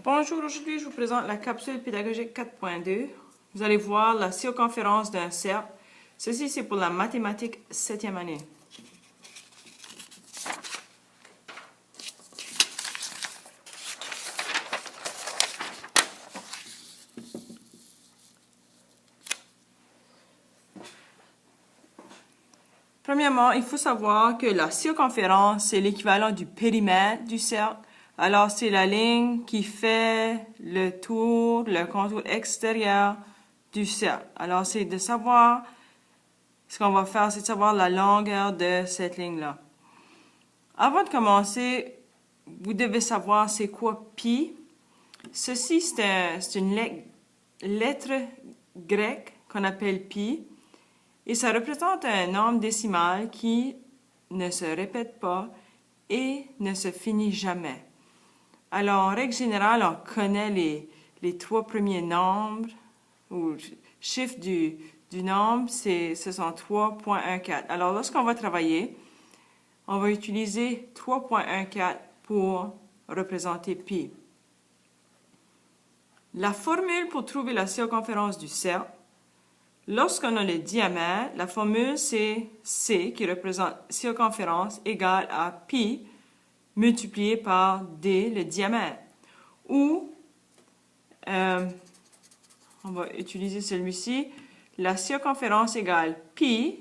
Bonjour, aujourd'hui je vous présente la capsule pédagogique 4.2. Vous allez voir la circonférence d'un cercle. Ceci c'est pour la mathématique 7e année. Premièrement, il faut savoir que la circonférence, c'est l'équivalent du périmètre du cercle. Alors, c'est la ligne qui fait le tour, le contour extérieur du cercle. Alors, c'est de savoir, ce qu'on va faire, c'est de savoir la longueur de cette ligne-là. Avant de commencer, vous devez savoir c'est quoi pi. Ceci, c'est une lettre grecque qu'on appelle pi. Et ça représente un nombre décimal qui ne se répète pas et ne se finit jamais. Alors, en règle générale, on connaît les trois premiers nombres ou chiffres du nombre, ce sont 3.14. Alors, lorsqu'on va travailler, on va utiliser 3.14 pour représenter pi. La formule pour trouver la circonférence du cercle, lorsqu'on a le diamètre, la formule c'est C qui représente circonférence égale à pi multiplié par D, le diamètre. Ou, on va utiliser celui-ci, la circonférence égale pi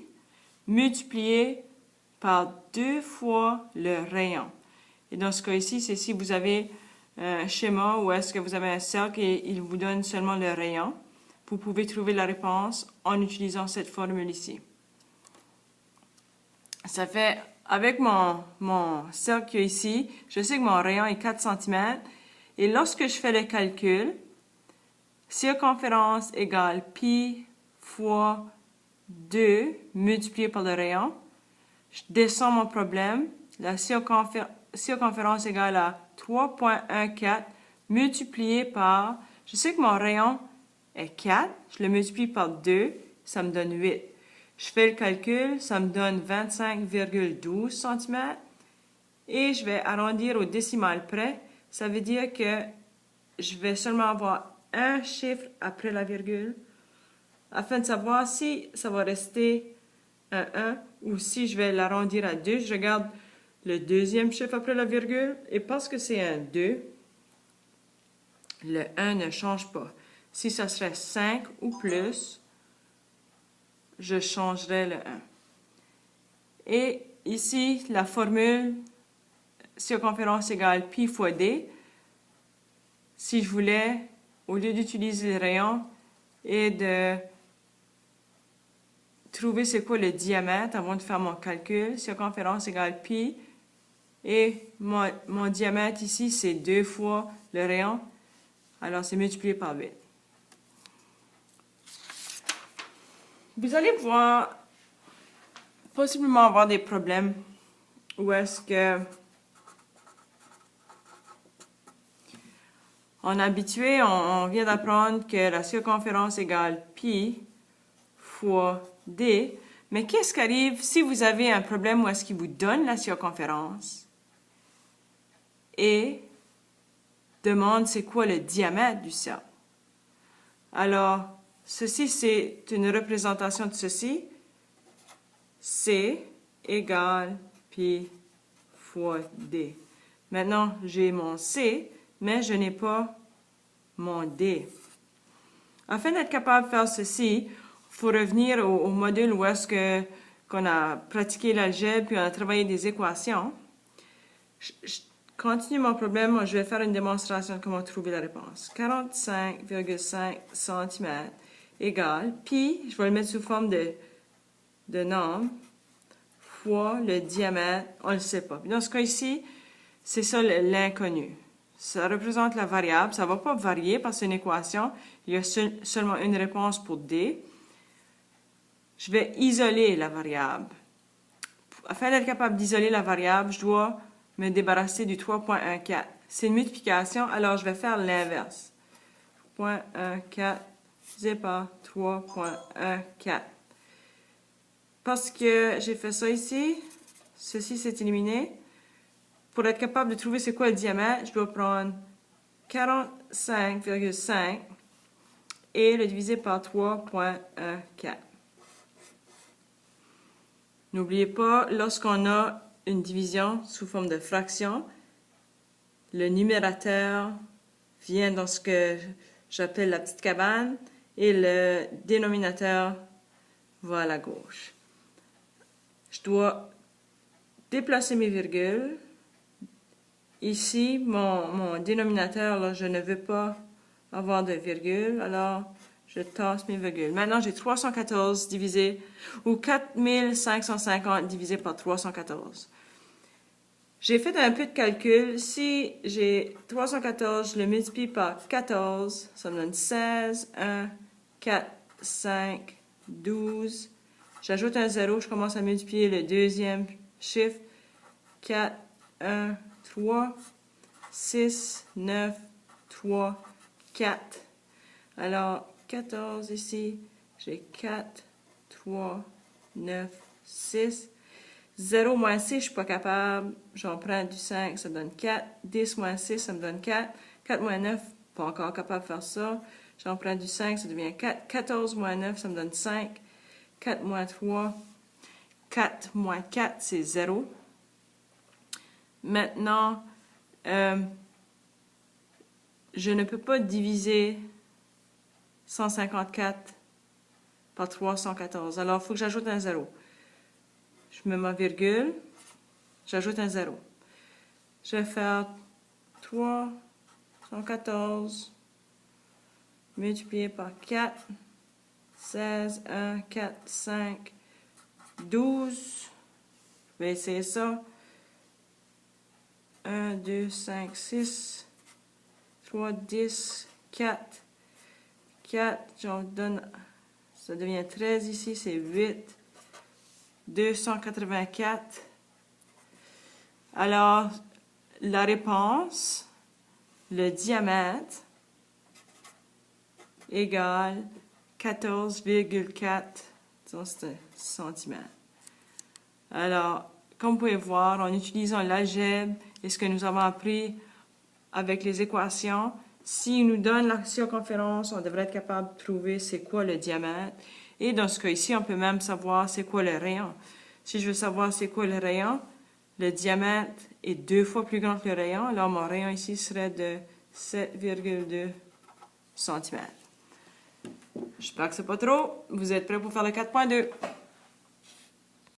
multiplié par 2 fois le rayon. Et dans ce cas ici, c'est si vous avez un schéma où est-ce que vous avez un cercle et il vous donne seulement le rayon. Vous pouvez trouver la réponse en utilisant cette formule ici. Ça fait, avec mon cercle ici, je sais que mon rayon est 4 cm. Et lorsque je fais le calcul, circonférence égale pi fois 2 multiplié par le rayon, je descends mon problème. La circonférence égale à 3.14 multiplié par, je sais que mon rayon est 4, je le multiplie par 2, ça me donne 8. Je fais le calcul, ça me donne 25,12 cm et je vais arrondir au décimal près. Ça veut dire que je vais seulement avoir un chiffre après la virgule afin de savoir si ça va rester un 1 ou si je vais l'arrondir à 2. Je regarde le deuxième chiffre après la virgule et parce que c'est un 2, le 1 ne change pas. Si ça serait 5 ou plus, je changerais le 1. Et ici, la formule circonférence égale pi fois d. Si je voulais, au lieu d'utiliser le rayon et de trouver c'est quoi le diamètre avant de faire mon calcul, circonférence égale pi. Et mon diamètre ici, c'est 2 fois le rayon. Alors, c'est multiplié par 8. Vous allez voir possiblement avoir des problèmes où est-ce que on est habitué, on vient d'apprendre que la circonférence égale pi fois d. Mais qu'est-ce qui arrive si vous avez un problème où est-ce qu'il vous donne la circonférence et demande c'est quoi le diamètre du cercle? Alors, ceci, c'est une représentation de ceci. C égale pi fois d. Maintenant, j'ai mon C, mais je n'ai pas mon d. Afin d'être capable de faire ceci, il faut revenir au module où est-ce qu'on a pratiqué l'algèbre puis on a travaillé des équations. Je continue mon problème, je vais faire une démonstration de comment trouver la réponse. 45,5 cm égale pi, je vais le mettre sous forme de nombre, fois le diamètre, on ne le sait pas. Puis dans ce cas ici, c'est ça l'inconnu. Ça représente la variable, ça ne va pas varier parce que c'est une équation, il y a seulement une réponse pour D. Je vais isoler la variable. Afin d'être capable d'isoler la variable, je dois me débarrasser du 3.14. C'est une multiplication, alors je vais faire l'inverse. 0.14 divisé par 3.14. Parce que j'ai fait ça ici, ceci s'est éliminé. Pour être capable de trouver c'est quoi le diamètre, je dois prendre 45,5 et le diviser par 3,14. N'oubliez pas, lorsqu'on a une division sous forme de fraction, le numérateur vient dans ce que j'appelle la petite cabane et le dénominateur va à la gauche. Je dois déplacer mes virgules. Ici, mon dénominateur, là, je ne veux pas avoir de virgule, alors je tasse mes virgules. Maintenant, j'ai 314 divisé, ou 4550 divisé par 314. J'ai fait un peu de calcul. Si j'ai 314, je le multiplie par 14, ça me donne 16, 1, 4, 5, 12. J'ajoute un 0, je commence à multiplier le deuxième chiffre. 4, 1, 3, 6, 9, 3, 4. Alors, 14 ici, j'ai 4, 3, 9, 6. 0 moins 6, je ne suis pas capable. J'en prends du 5, ça me donne 4. 10 moins 6, ça me donne 4. 4 moins 9, pas encore capable de faire ça. J'en prends du 5, ça devient 4. 14 moins 9, ça me donne 5. 4 moins 3, 4 moins 4, c'est 0. Maintenant, je ne peux pas diviser 154 par 314. Alors, il faut que j'ajoute un 0. Je mets ma virgule, j'ajoute un 0. Je vais faire 314 multiplié par 4, 16, 1, 4, 5, 12. Je vais essayer ça. 1, 2, 5, 6, 3, 10, 4. 4, j'en donne, ça devient 13 ici, c'est 8. 284. Alors, la réponse, le diamètre, égale 14,4 cm. Alors, comme vous pouvez voir, en utilisant l'algèbre et ce que nous avons appris avec les équations, s'il nous donne la circonférence, on devrait être capable de trouver c'est quoi le diamètre. Et dans ce cas-ci, on peut même savoir c'est quoi le rayon. Si je veux savoir c'est quoi le rayon, le diamètre est 2 fois plus grand que le rayon. Alors, mon rayon ici serait de 7,2 cm. J'espère que c'est pas trop. Vous êtes prêts pour faire le 4.2.